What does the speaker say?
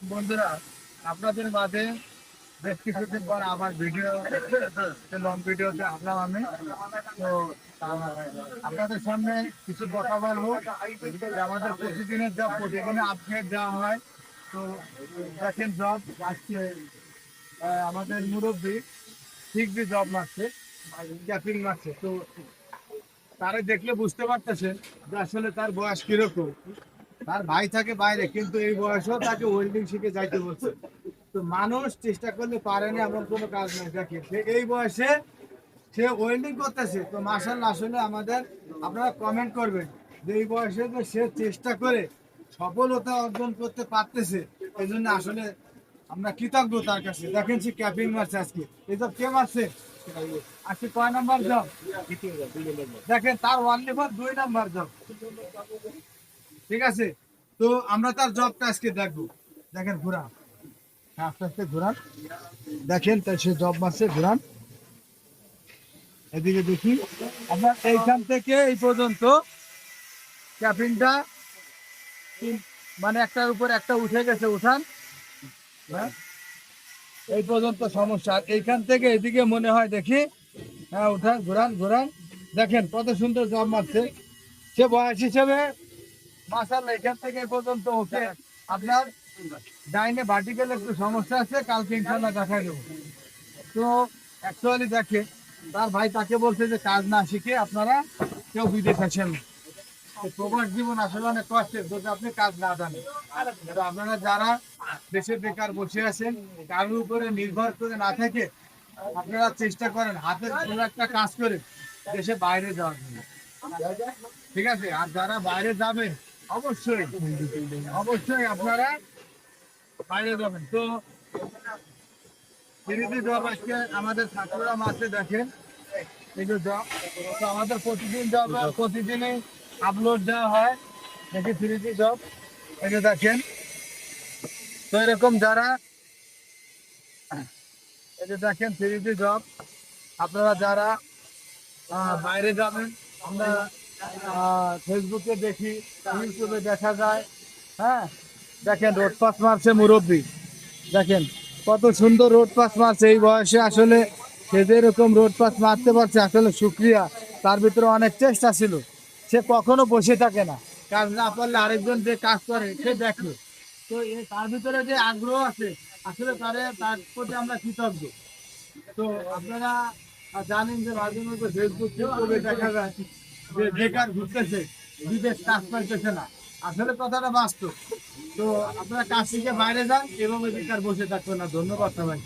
বন্ধুরা, আপনাদের মাঝে বেশ কিছুদিন পর আবার ভিডিও লং ভিডিওতে আসলাম আমি। তো আপনাদের সামনে কিছু কথা বলবো যে আমাদের প্রতিদিনের জব, প্রতিদিনে আপডেট দেওয়া হয়। তো দেখেন জব আজকে আমাদের মুরব্বী ঠিক যে জব মারছে, ক্যাপিং মারছে। তো তারা দেখলে বুঝতে পারতেছেন যে আসলে তার বয়স কিরকম। তার ভাই থাকে বাইরে, কিন্তু এই বয়সেও তাকে ওয়েল্ডিং শিখে যাইতে বলছে। তো মানুষ চেষ্টা করলে পারেনি এমন কোনো কাজ নাই। দেখে সে এই বয়সে সে ওয়েল্ডিং করতেছে। তো মাশাআল্লাহ, আসলে আমাদের আপনারা কমেন্ট করবেন যে এই বয়সে যে সে চেষ্টা করে সফলতা অর্জন করতে পারতেছে, এই জন্য আসলে আমরা কৃতজ্ঞ তার কাছে। দেখেন সে ক্যাপিং মারছে আজকে। এই সব কে মারছে আজকে কয় নাম্বার জব? দেখেন তার ওয়ান লিভার 2 নাম্বার জব। ঠিক আছে, তো আমরা তার জবটা আজকে দেখবো। দেখেন ঘুরান, হ্যাঁ, আস্তে আস্তে ঘুরান। দেখেন তাই সে জব মারছে, ঘুরান। এদিকে দেখি আপনার এইখান থেকে এই পর্যন্ত ক্যাপিংটা মানে একটার উপর একটা উঠে গেছে। উঠান, হ্যাঁ, এই পর্যন্ত সমস্যা। আর এইখান থেকে এদিকে মনে হয় দেখি, হ্যাঁ উঠান, ঘুরান ঘুরান। দেখেন কত সুন্দর জব মারছে সে বয়স হিসেবে। মাশাআল্লাহ, এখান থেকে এই পর্যন্ত ওকে। আপনার ডাইনে ভার্টিক্যাল একটু সমস্যা আছে, কালকে ইনশাল্লাহ দেখাই দেবো। তো অ্যাকচুয়ালি দেখে তার ভাই তাকে বলছে যে কাজ না শিখে আপনারা কেউ বিদেশ আসেন। প্রবাস জীবন আসলে অনেক কষ্টের যদি আপনি কাজ না জানেন। তো আপনারা যারা দেশে বেকার বসে আছেন, কারোর উপরে নির্ভর করে না থেকে আপনারা চেষ্টা করেন হাতের কোনো একটা কাজ করে দেশে বাইরে যাওয়ার জন্য। ঠিক আছে, আর যারা বাইরে যাবেন অবশ্যই অবশ্যই আপনারা বাইরে যাবেন। তো ফ্রিতে জব আজকে আমাদের ছাত্ররা মাসে দেখেন এই যে জব। তো আমাদের প্রতিদিন জব, প্রতিদিনই আপলোড দেওয়া হয়। দেখি ফ্রিতে জব, এই যে দেখেন। তো এরকম যারা, এই যে দেখেন ফ্রিতে জব, আপনারা যারা বাইরে যাবেন, আমরা ফেসবুকে দেখি, ইউটিউবে দেখা যায়। হ্যাঁ, দেখেন রোড পাস মারছে মুরব্বী। দেখেন কত সুন্দর রোড পাস মারছে এই বয়সে। আসলে সে যেরকম রোড পাস মারতে পারছে আসলে শুক্রিয়া। তার ভিতরে অনেক চেষ্টা ছিল। সে কখনো বসে থাকে না, কাজ না পারলে আরেকজন যে কাজ করে সে দেখে। তো তার ভিতরে যে আগ্রহ আছে, আসলে তার প্রতি আমরা কৃতজ্ঞ। তো আপনারা জানেন যে মাঝে মধ্যে ফেসবুক ইউটিউবে দেখা যায় যে বেকার ঘুরতেছে, বিদেশ কাজ পাইতেছে না। আসলে কথাটা বাস্তব। তো আপনারা কাজ শিখে বাইরে যান এবং বেকার বসে থাকবেন না। ধন্যবাদ সবাই।